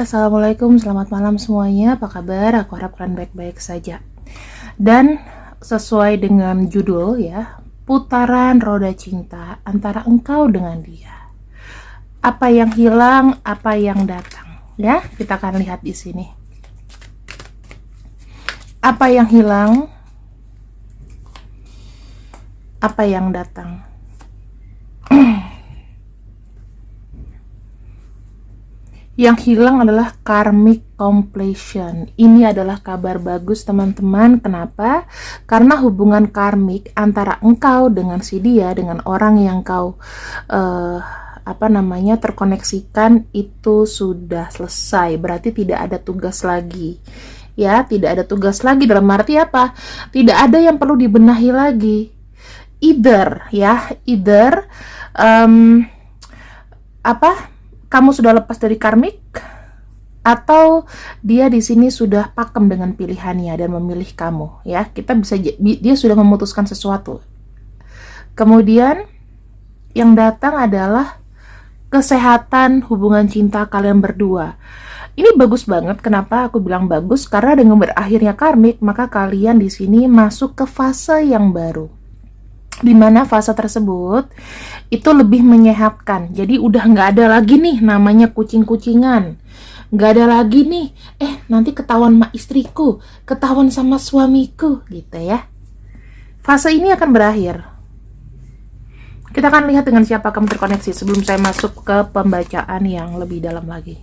Assalamualaikum, selamat malam semuanya. Apa kabar? Aku harap kalian baik-baik saja. Dan sesuai dengan judul ya, putaran roda cinta antara engkau dengan dia. Apa yang hilang, apa yang datang. Ya, kita akan lihat di sini. Apa yang hilang, apa yang datang. Yang hilang adalah karmic completion. Ini adalah kabar bagus teman-teman. Kenapa? Karena hubungan karmik antara engkau dengan si dia, dengan orang yang kau terkoneksikan itu sudah selesai. Berarti tidak ada tugas lagi. Ya, tidak ada tugas lagi dalam arti apa? Tidak ada yang perlu dibenahi lagi. Either kamu sudah lepas dari karmik, atau dia di sini sudah pakem dengan pilihannya dan memilih kamu. Ya, dia sudah memutuskan sesuatu. Kemudian yang datang adalah kesehatan hubungan cinta kalian berdua. Ini bagus banget. Kenapa aku bilang bagus? Karena dengan berakhirnya karmik, maka kalian di sini masuk ke fase yang baru. Di mana fase tersebut itu lebih menyehatkan. Jadi udah nggak ada lagi nih namanya kucing-kucingan. Nggak ada lagi nih, nanti ketahuan sama istriku, ketahuan sama suamiku, gitu ya. Fase ini akan berakhir. Kita akan lihat dengan siapa kamu terkoneksi sebelum saya masuk ke pembacaan yang lebih dalam lagi.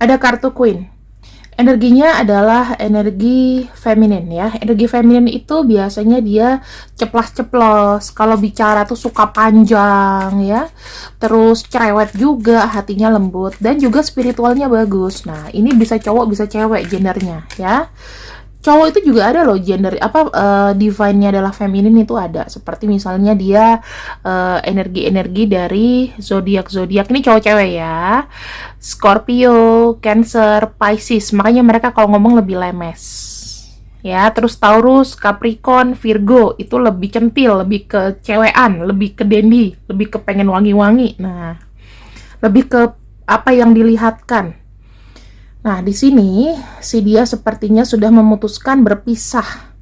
Ada kartu Queen. Energinya adalah energi feminin ya. Energi feminin itu biasanya dia ceplas-ceplos. Kalau bicara tuh suka panjang ya. Terus cerewet juga, hatinya lembut. Dan juga spiritualnya bagus. Nah, ini bisa cowok, bisa cewek gendernya ya. Cowok itu juga ada loh gender divine-nya adalah feminin itu ada. Seperti misalnya dia energi-energi dari zodiak ini cowok cewek ya. Scorpio, Cancer, Pisces. Makanya mereka kalau ngomong lebih lemes. Ya, terus Taurus, Capricorn, Virgo itu lebih centil, lebih ke cewekan, lebih ke dandy, lebih ke pengen wangi-wangi. Nah, lebih ke apa yang dilihatkan. Nah, di sini si dia sepertinya sudah memutuskan berpisah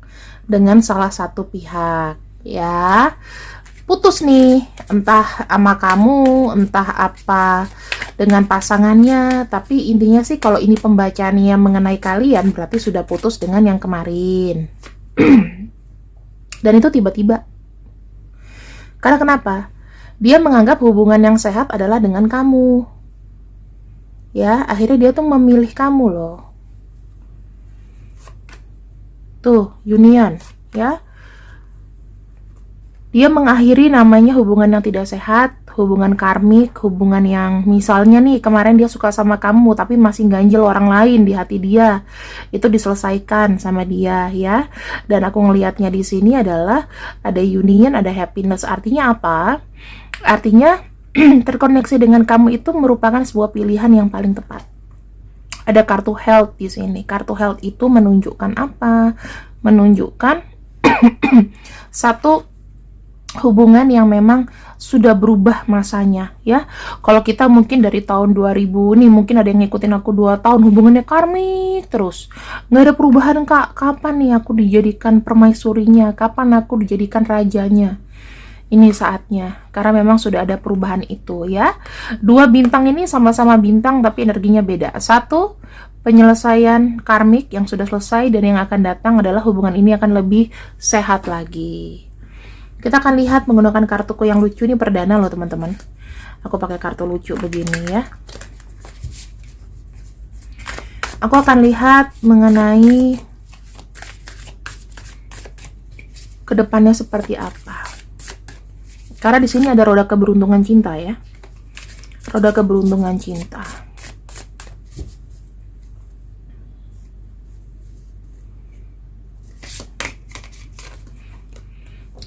dengan salah satu pihak, ya. Putus nih, entah sama kamu, entah apa dengan pasangannya, tapi intinya sih kalau ini pembacaannya mengenai kalian berarti sudah putus dengan yang kemarin. Dan itu tiba-tiba. Karena kenapa? Dia menganggap hubungan yang sehat adalah dengan kamu. Ya, akhirnya dia tuh memilih kamu loh. Tuh, union, ya. Dia mengakhiri namanya hubungan yang tidak sehat, hubungan karmik, hubungan yang misalnya nih kemarin dia suka sama kamu tapi masih ganjel orang lain di hati dia. Itu diselesaikan sama dia ya. Dan aku ngelihatnya di sini adalah ada union, ada happiness. Artinya apa? Artinya terkoneksi dengan kamu itu merupakan sebuah pilihan yang paling tepat. Ada kartu health di sini. Kartu health itu menunjukkan apa? Menunjukkan satu hubungan yang memang sudah berubah masanya ya. Kalau kita mungkin dari tahun 2000 nih, mungkin ada yang ngikutin aku 2 tahun hubungannya karmik terus. Nggak ada perubahan, Kak. Kapan nih aku dijadikan permaisurinya? Kapan aku dijadikan rajanya? Ini saatnya, karena memang sudah ada perubahan itu ya. 2 bintang ini sama-sama bintang tapi energinya beda. 1, penyelesaian karmik yang sudah selesai, dan yang akan datang adalah hubungan ini akan lebih sehat lagi. Kita akan lihat menggunakan kartuku yang lucu, ini perdana loh teman-teman. Aku pakai kartu lucu begini ya. Aku akan lihat mengenai kedepannya seperti apa. Karena di sini ada roda keberuntungan cinta ya. Roda keberuntungan cinta.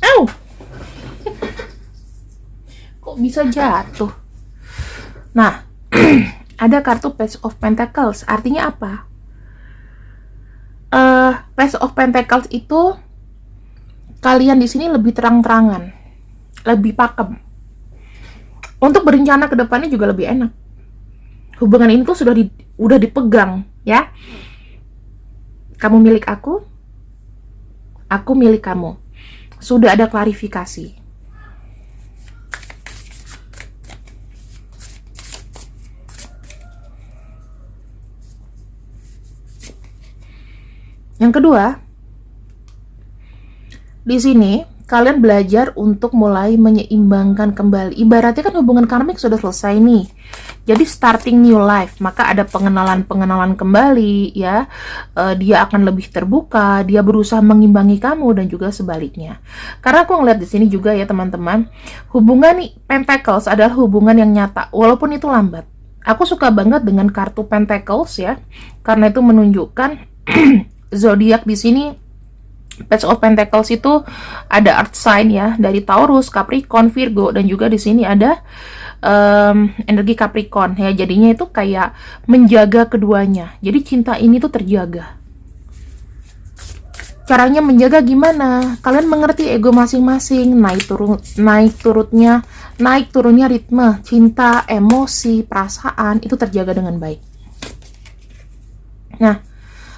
Au! Kok bisa jatuh? Nah, ada kartu Page of Pentacles. Artinya apa? Page of Pentacles itu kalian di sini lebih terang-terangan. lebih pakem. Untuk berencana ke depannya juga lebih enak. Hubungan ini tuh udah dipegang, ya. Kamu milik aku milik kamu. Sudah ada klarifikasi. Yang kedua, di sini kalian belajar untuk mulai menyeimbangkan kembali. Ibaratnya kan hubungan karmik sudah selesai nih. Jadi starting new life, maka ada pengenalan kembali, ya. Dia akan lebih terbuka, dia berusaha mengimbangi kamu dan juga sebaliknya. Karena aku ngeliat di sini juga ya teman-teman, hubungan Pentacles adalah hubungan yang nyata, walaupun itu lambat. Aku suka banget dengan kartu Pentacles ya, karena itu menunjukkan zodiak di sini. Page of Pentacles itu ada earth sign ya, dari Taurus, Capricorn, Virgo, dan juga di sini ada energi Capricorn ya. Jadinya itu kayak menjaga keduanya. Jadi cinta ini tuh terjaga. Caranya menjaga gimana? Kalian mengerti ego masing-masing, naik turunnya ritme, cinta, emosi, perasaan itu terjaga dengan baik. Nah,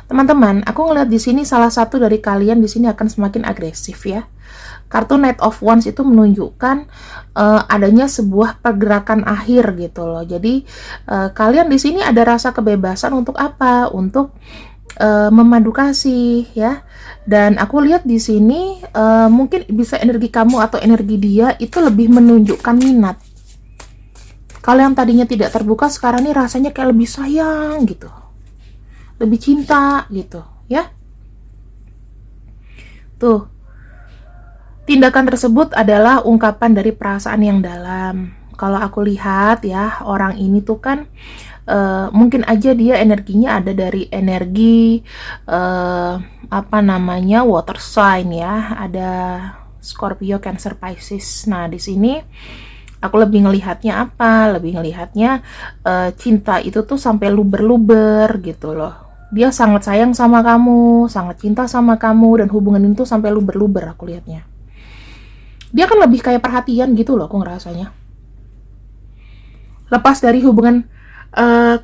teman-teman, aku ngeliat di sini salah satu dari kalian di sini akan semakin agresif ya. Kartu Knight of Wands itu menunjukkan adanya sebuah pergerakan akhir gitu loh. Jadi kalian di sini ada rasa kebebasan untuk apa? Untuk memadu kasih ya. Dan aku lihat di sini mungkin bisa energi kamu atau energi dia itu lebih menunjukkan minat. Kalau yang tadinya tidak terbuka, sekarang ini rasanya kayak lebih sayang gitu, lebih cinta gitu ya. Tuh, tindakan tersebut adalah ungkapan dari perasaan yang dalam. Kalau aku lihat ya, orang ini tuh kan mungkin aja dia energinya ada dari energi water sign ya, ada Scorpio, Cancer, Pisces. Nah di sini aku lebih ngelihatnya apa? Lebih ngelihatnya cinta itu tuh sampai luber-luber gitu loh. Dia sangat sayang sama kamu, sangat cinta sama kamu, dan hubungan itu sampai luber-luber aku lihatnya. Dia kan lebih kayak perhatian gitu loh aku ngerasanya. Lepas dari hubungan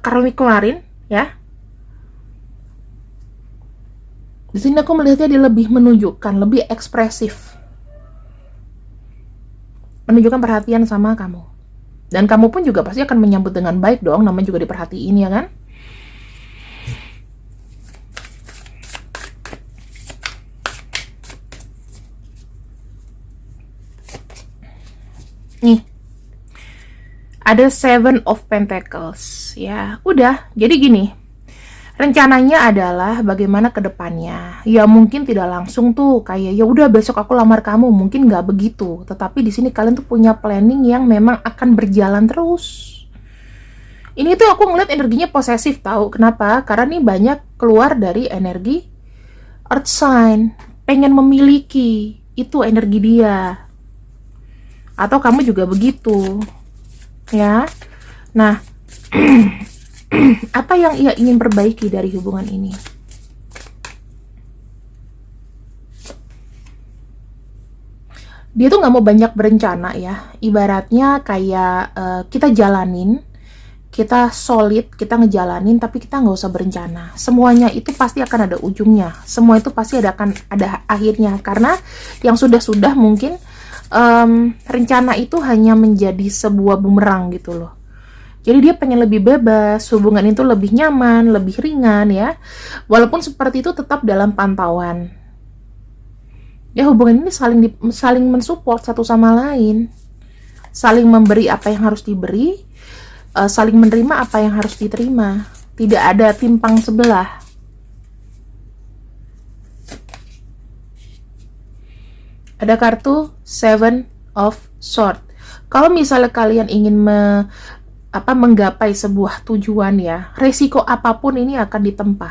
karmik kemarin ya. Di sini aku melihatnya dia lebih menunjukkan, lebih ekspresif. Menunjukkan perhatian sama kamu. Dan kamu pun juga pasti akan menyambut dengan baik dong, namanya juga diperhatiin ya kan? Nih, ada Seven of Pentacles ya. Udah, jadi gini, rencananya adalah bagaimana ke depannya. Ya mungkin tidak langsung tuh kayak ya udah besok aku lamar kamu, mungkin nggak begitu. Tetapi di sini kalian tuh punya planning yang memang akan berjalan terus. Ini tuh aku ngeliat energinya posesif tahu. Kenapa? Karena nih banyak keluar dari energi Earth sign, pengen memiliki, itu energi dia. Atau kamu juga begitu ya. Nah apa yang ia ingin perbaiki dari hubungan ini? Dia tuh nggak mau banyak berencana ya. Ibaratnya kayak kita jalanin, kita solid, kita ngejalanin, tapi kita nggak usah berencana. Semuanya itu pasti akan ada ujungnya. Semua itu pasti akan ada akhirnya. Karena yang sudah-sudah mungkin rencana itu hanya menjadi sebuah bumerang gitu loh. Jadi dia pengen lebih bebas, hubungan itu lebih nyaman, lebih ringan ya. Walaupun seperti itu tetap dalam pantauan. Ya hubungan ini saling mensupport satu sama lain. Saling memberi apa yang harus diberi, saling menerima apa yang harus diterima. Tidak ada timpang sebelah. Ada kartu Seven of Swords. Kalau misalnya kalian ingin menggapai sebuah tujuan ya, resiko apapun ini akan ditempa.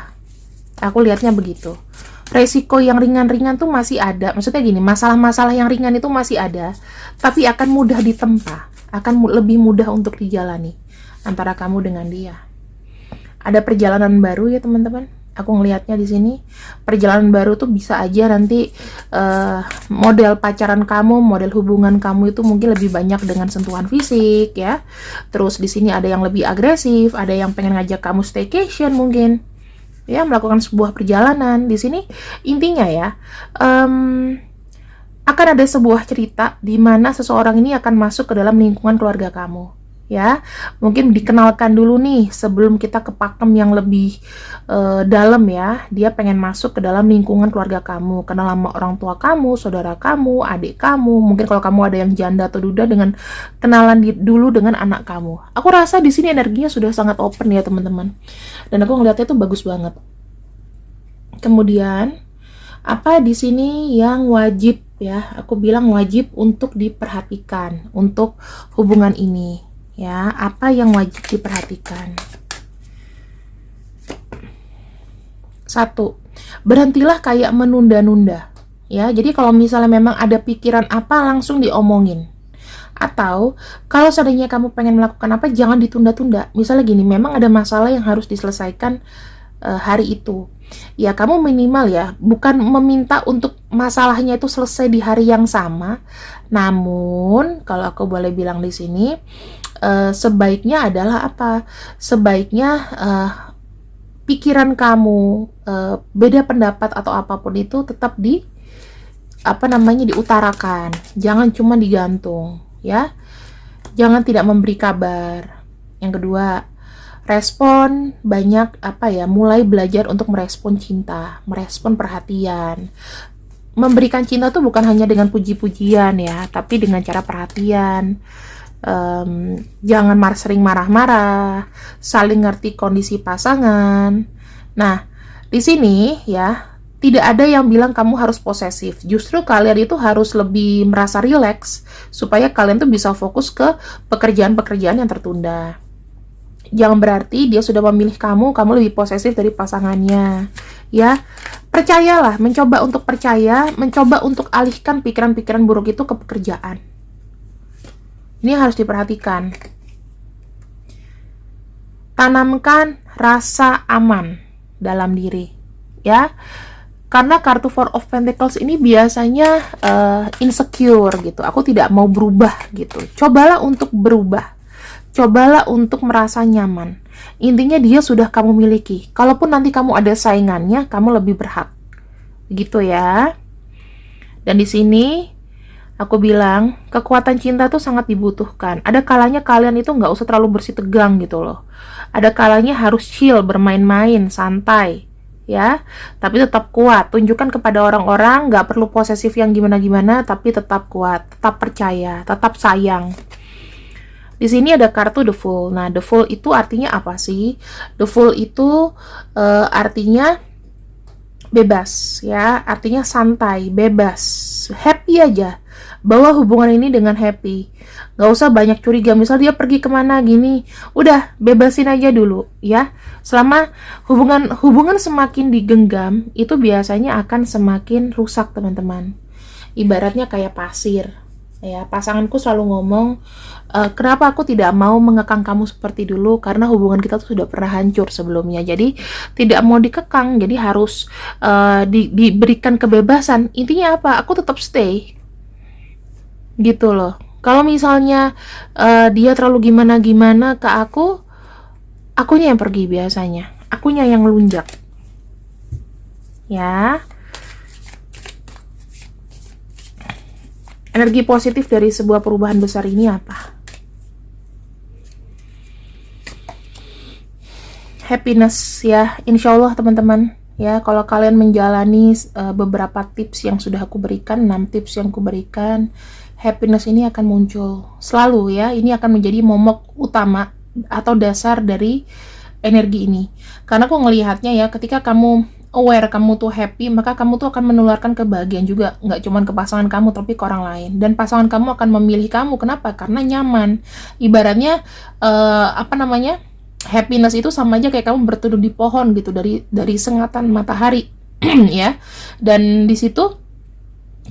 Aku lihatnya begitu. Resiko yang ringan-ringan tuh masih ada. Maksudnya gini, masalah-masalah yang ringan itu masih ada, tapi akan mudah ditempa, akan lebih mudah untuk dijalani antara kamu dengan dia. Ada perjalanan baru ya teman-teman. Aku ngelihatnya di sini perjalanan baru tuh bisa aja nanti model pacaran kamu, model hubungan kamu itu mungkin lebih banyak dengan sentuhan fisik ya. Terus di sini ada yang lebih agresif, ada yang pengen ngajak kamu staycation mungkin. Ya, melakukan sebuah perjalanan. Di sini intinya ya, akan ada sebuah cerita di mana seseorang ini akan masuk ke dalam lingkungan keluarga kamu. Ya, mungkin dikenalkan dulu nih sebelum kita ke pakem yang lebih dalam ya. Dia pengen masuk ke dalam lingkungan keluarga kamu, kenal sama orang tua kamu, saudara kamu, adik kamu. Mungkin kalau kamu ada yang janda atau duda, dengan kenalan dulu dengan anak kamu. Aku rasa di sini energinya sudah sangat open ya teman-teman. Dan aku ngeliatnya itu bagus banget. Kemudian apa di sini yang wajib ya? Aku bilang wajib untuk diperhatikan untuk hubungan ini. Ya, apa yang wajib diperhatikan? 1. Berhentilah kayak menunda-nunda. Ya, jadi kalau misalnya memang ada pikiran apa, langsung diomongin. Atau kalau seandainya kamu pengen melakukan apa, jangan ditunda-tunda. Misalnya gini, memang ada masalah yang harus diselesaikan hari itu. Ya, kamu minimal ya, bukan meminta untuk masalahnya itu selesai di hari yang sama. Namun, kalau aku boleh bilang di sini, sebaiknya adalah apa? Sebaiknya pikiran kamu, beda pendapat atau apapun itu tetap diutarakan. Jangan cuma digantung, ya. Jangan tidak memberi kabar. Yang kedua, respon banyak mulai belajar untuk merespon cinta, merespon perhatian. Memberikan cinta tuh bukan hanya dengan puji-pujian ya, tapi dengan cara perhatian. Jangan sering marah-marah, saling ngerti kondisi pasangan. Nah, di sini ya, tidak ada yang bilang kamu harus posesif. Justru kalian itu harus lebih merasa rileks supaya kalian tuh bisa fokus ke pekerjaan-pekerjaan yang tertunda. Jangan berarti dia sudah memilih kamu lebih posesif dari pasangannya. Ya, percayalah, mencoba untuk percaya, mencoba untuk alihkan pikiran-pikiran buruk itu ke pekerjaan. Ini harus diperhatikan. Tanamkan rasa aman dalam diri, ya. Karena kartu Four of Pentacles ini biasanya insecure gitu. Aku tidak mau berubah gitu. Cobalah untuk berubah. Cobalah untuk merasa nyaman. Intinya dia sudah kamu miliki. Kalaupun nanti kamu ada saingannya, kamu lebih berhak. Gitu ya. Dan di sini aku bilang, kekuatan cinta tuh sangat dibutuhkan. Ada kalanya kalian itu nggak usah terlalu bersih tegang gitu loh. Ada kalanya harus chill, bermain-main, santai. Ya, tapi tetap kuat. Tunjukkan kepada orang-orang, nggak perlu posesif yang gimana-gimana, tapi tetap kuat, tetap percaya, tetap sayang. Di sini ada kartu The Fool. Nah, The Fool itu artinya apa sih? The Fool itu artinya bebas, ya. Artinya santai, bebas, happy aja. Bawa hubungan ini dengan happy. Gak usah banyak curiga. Misal dia pergi kemana gini, udah bebasin aja dulu, ya. Selama hubungan semakin digenggam, itu biasanya akan semakin rusak, teman-teman. Ibaratnya kayak pasir. Ya, pasanganku selalu ngomong, kenapa aku tidak mau mengekang kamu seperti dulu, karena hubungan kita tuh sudah pernah hancur sebelumnya. Jadi tidak mau dikekang, jadi harus diberikan kebebasan. Intinya apa? Aku tetap stay. Gitu loh. Kalau misalnya dia terlalu gimana-gimana ke akunya yang pergi biasanya. Akunya yang lunjak. Ya. Energi positif dari sebuah perubahan besar ini apa? Happiness ya, insya Allah teman-teman. Ya, kalau kalian menjalani beberapa tips yang sudah aku berikan, 6 tips yang aku berikan, happiness ini akan muncul selalu ya. Ini akan menjadi momok utama atau dasar dari energi ini. Karena aku ngelihatnya ya, ketika kamu aware kamu tuh happy, maka kamu tuh akan menularkan kebahagiaan juga, nggak cuma ke pasangan kamu tapi ke orang lain. Dan pasangan kamu akan memilih kamu. Kenapa? Karena nyaman. Ibaratnya happiness itu sama aja kayak kamu berteduh di pohon gitu, dari sengatan matahari ya. Dan di situ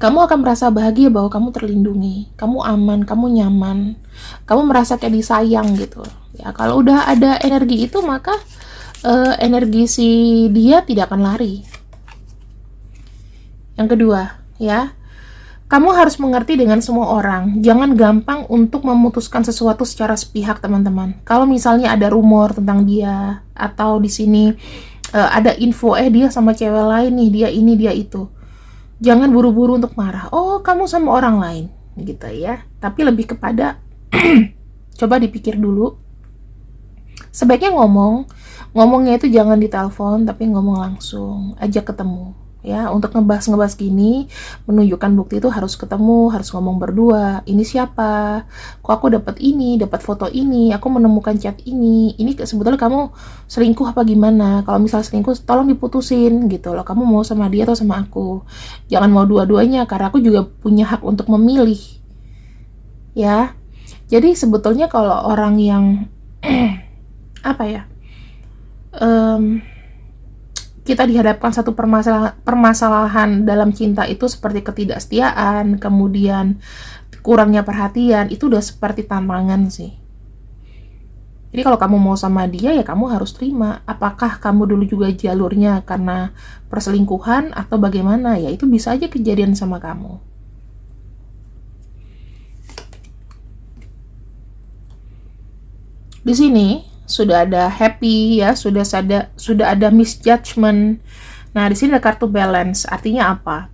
kamu akan merasa bahagia bahwa kamu terlindungi, kamu aman, kamu nyaman, kamu merasa kayak disayang gitu. Ya, kalau udah ada energi itu, maka energi si dia tidak akan lari. Yang kedua, ya, kamu harus mengerti dengan semua orang. Jangan gampang untuk memutuskan sesuatu secara sepihak, teman-teman. Kalau misalnya ada rumor tentang dia, atau di sini ada info, dia sama cewek lain nih, dia ini, dia itu. Jangan buru-buru untuk marah. Oh, kamu sama orang lain, gitu ya. Tapi lebih kepada, coba dipikir dulu. Sebaiknya ngomongnya itu jangan di telepon, tapi ngomong langsung, ajak ketemu. Ya, untuk ngebahas gini, menunjukkan bukti itu harus ketemu, harus ngomong berdua. Ini siapa? Kok aku dapat ini, dapat foto ini, aku menemukan chat ini. Ini sebetulnya kamu selingkuh apa gimana? Kalau misal selingkuh, tolong diputusin gitu loh. Kamu mau sama dia atau sama aku? Jangan mau dua-duanya, karena aku juga punya hak untuk memilih. Ya. Jadi sebetulnya kalau orang yang apa ya? Kita dihadapkan satu permasalahan dalam cinta itu seperti ketidaksetiaan, kemudian kurangnya perhatian, itu udah seperti tantangan sih. Jadi kalau kamu mau sama dia, ya kamu harus terima. Apakah kamu dulu juga jalurnya karena perselingkuhan atau bagaimana? Ya itu bisa aja kejadian sama kamu. Di sini sudah ada happy ya, sudah ada misjudgment. Nah, di sini ada kartu balance. Artinya apa?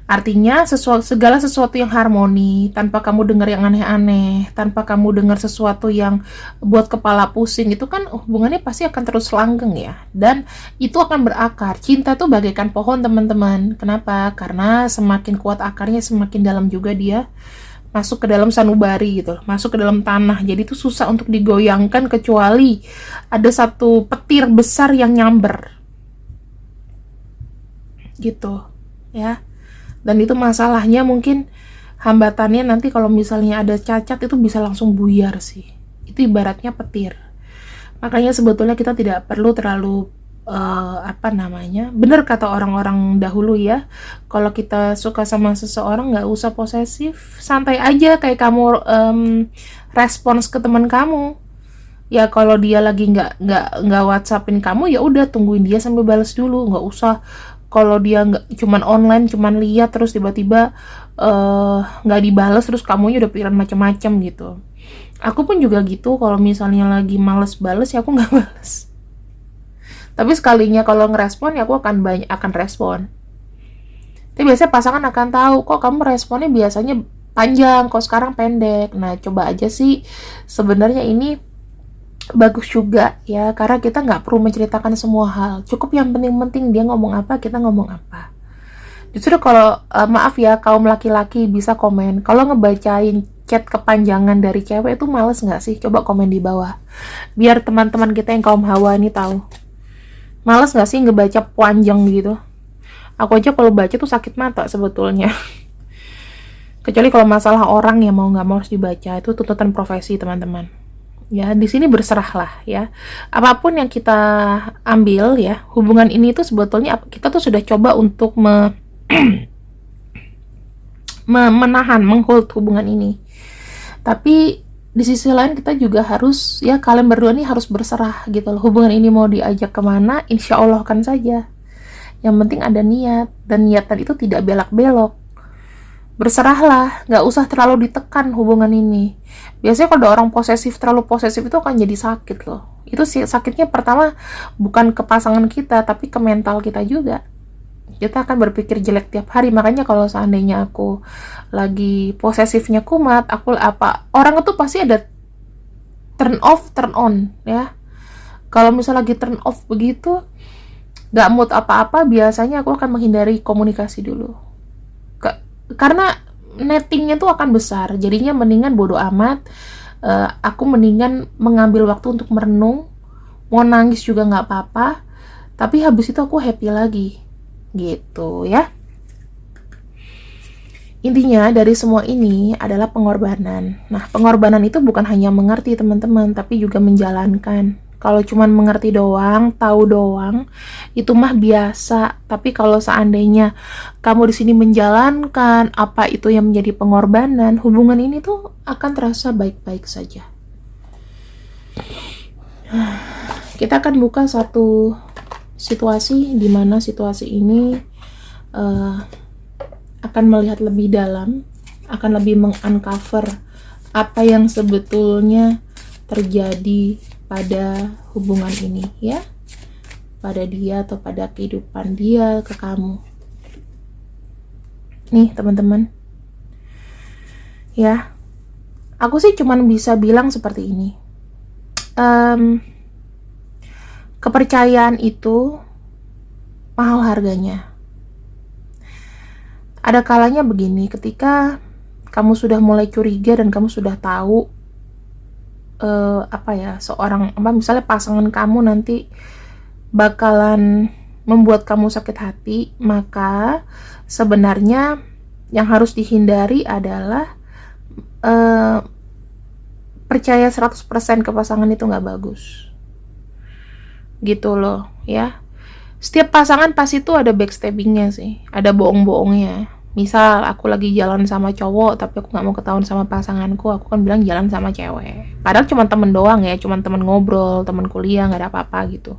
Artinya segala sesuatu yang harmoni, tanpa kamu dengar yang aneh-aneh, tanpa kamu dengar sesuatu yang buat kepala pusing, itu kan hubungannya pasti akan terus langgeng ya. Dan itu akan berakar. Cinta tuh bagaikan pohon, teman-teman. Kenapa? Karena semakin kuat akarnya, semakin dalam juga dia masuk ke dalam sanubari gitu, masuk ke dalam tanah. Jadi itu susah untuk digoyangkan kecuali ada satu petir besar yang nyamber. Gitu, ya. Dan itu masalahnya mungkin hambatannya nanti kalau misalnya ada cacat itu bisa langsung buyar sih. Itu ibaratnya petir. Makanya sebetulnya kita tidak perlu terlalu bener kata orang-orang dahulu ya, kalau kita suka sama seseorang nggak usah posesif, santai aja kayak kamu respons ke teman kamu ya. Kalau dia lagi nggak WhatsAppin kamu, ya udah tungguin dia sampai balas dulu, nggak usah. Kalau dia nggak cuman online, cuman lihat terus tiba-tiba nggak dibalas, terus kamunya udah pikiran macam-macam gitu. Aku pun juga gitu, kalau misalnya lagi males bales ya aku nggak balas. Tapi sekalinya kalau ngerespon ya aku akan respon. Tapi biasanya pasangan akan tahu, kok kamu responnya biasanya panjang, kok sekarang pendek. Nah, coba aja sih, sebenarnya ini bagus juga ya, karena kita nggak perlu menceritakan semua hal. Cukup yang penting-penting dia ngomong apa, kita ngomong apa. Justru kalau, maaf ya, kaum laki-laki bisa komen, kalau ngebacain chat kepanjangan dari cewek itu males nggak sih? Coba komen di bawah. Biar teman-teman kita yang kaum hawa ini tahu. Males gak sih ngebaca panjang gitu? Aku aja kalau baca tuh sakit mata sebetulnya. Kecuali kalau masalah orang ya mau nggak mau harus dibaca, itu tuntutan profesi teman-teman. Ya di sini berserahlah ya. Apapun yang kita ambil ya, hubungan ini tuh sebetulnya kita tuh sudah coba untuk menahan, menghold hubungan ini. Tapi di sisi lain kita juga harus, ya kalian berdua nih harus berserah gitu loh. Hubungan ini mau diajak kemana, insya Allah kan saja. Yang penting ada niat, dan niatan itu tidak belak-belok. Berserahlah, nggak usah terlalu ditekan hubungan ini. Biasanya kalau ada orang posesif, terlalu posesif itu akan jadi sakit loh. Itu sakitnya pertama bukan ke pasangan kita, tapi ke mental kita juga. Kita akan berpikir jelek tiap hari. Makanya kalau seandainya aku lagi posesifnya kumat, orang itu pasti ada turn off, turn on ya. Kalau misalnya lagi turn off begitu, gak mood apa-apa, biasanya aku akan menghindari komunikasi dulu. Karena nettingnya tuh akan besar. Jadinya mendingan bodo amat. Aku mendingan mengambil waktu untuk merenung. Mau nangis juga gak apa-apa, tapi habis itu aku happy lagi gitu ya. Intinya dari semua ini adalah pengorbanan. Nah, pengorbanan itu bukan hanya mengerti teman-teman, tapi juga menjalankan. Kalau cuman mengerti doang, tahu doang, itu mah biasa. Tapi kalau seandainya kamu di sini menjalankan apa itu yang menjadi pengorbanan, hubungan ini tuh akan terasa baik-baik saja. kita akan buka satu situasi di mana situasi ini akan melihat lebih dalam, akan lebih meng-uncover apa yang sebetulnya terjadi pada hubungan ini ya, pada dia atau pada kehidupan dia ke kamu. Nih teman-teman, ya, aku sih cuman bisa bilang seperti ini. Kepercayaan itu mahal harganya. Ada kalanya begini, ketika kamu sudah mulai curiga dan kamu sudah tahu misalnya pasangan kamu nanti bakalan membuat kamu sakit hati, maka sebenarnya yang harus dihindari adalah percaya 100% ke pasangan itu nggak bagus. Gitu loh, ya. Setiap pasangan pasti tuh ada backstabbingnya sih, ada bohong-bohongnya. Misal aku lagi jalan sama cowok tapi aku nggak mau ketahuan sama pasanganku, aku kan bilang jalan sama cewek. Padahal cuma temen doang ya, cuma temen ngobrol, temen kuliah, nggak ada apa-apa gitu.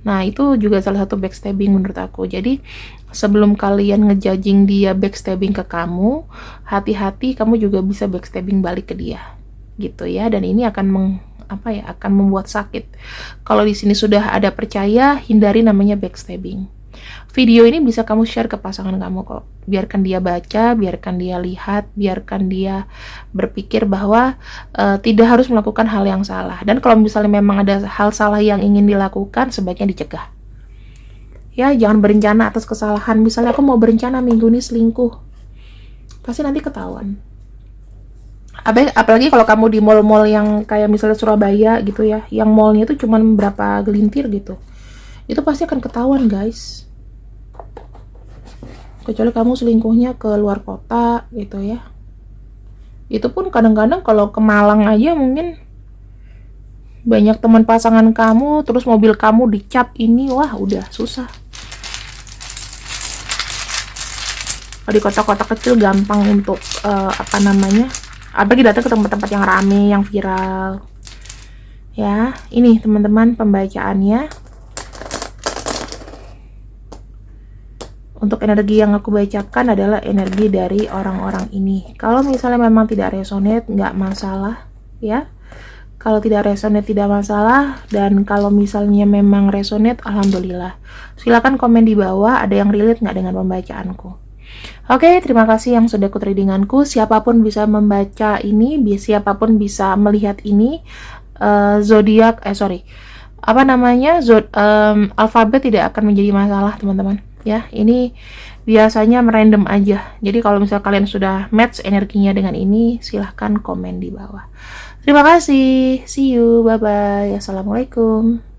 Nah itu juga salah satu backstabbing menurut aku. Jadi sebelum kalian ngejudging dia backstabbing ke kamu, hati-hati kamu juga bisa backstabbing balik ke dia, gitu ya. Dan ini akan akan membuat sakit. Kalau di sini sudah ada percaya, hindari namanya backstabbing. Video ini bisa kamu share ke pasangan kamu kok. Biarkan dia baca, biarkan dia lihat, biarkan dia berpikir bahwa tidak harus melakukan hal yang salah. Dan kalau misalnya memang ada hal salah yang ingin dilakukan, sebaiknya dicegah. Ya, jangan berencana atas kesalahan. Misalnya aku mau berencana minggu ini selingkuh, pasti nanti ketahuan. Apalagi kalau kamu di mall-mall yang kayak misalnya Surabaya gitu ya, yang mallnya itu cuma berapa gelintir gitu, itu pasti akan ketahuan guys. Kecuali kamu selingkuhnya ke luar kota gitu ya, itu pun kadang-kadang kalau ke Malang aja mungkin banyak teman pasangan kamu, terus mobil kamu dicap ini, wah udah susah. Kalau di kota-kota kecil gampang untuk apalagi datang ke tempat-tempat yang rame, yang viral. Ya, ini teman-teman pembacaannya. Untuk energi yang aku bacakan adalah energi dari orang-orang ini. Kalau misalnya memang tidak resonate, nggak masalah ya. Kalau tidak resonate tidak masalah, dan kalau misalnya memang resonate, alhamdulillah. Silakan komen di bawah ada yang relate nggak dengan pembacaanku. Oke, terima kasih yang sudah ikut readinganku. Siapapun bisa membaca ini, siapapun bisa melihat ini. Alfabet tidak akan menjadi masalah teman-teman. Ya, ini biasanya random aja. Jadi kalau misal kalian sudah match energinya dengan ini, silahkan komen di bawah. Terima kasih. See you. Bye-bye. Assalamualaikum.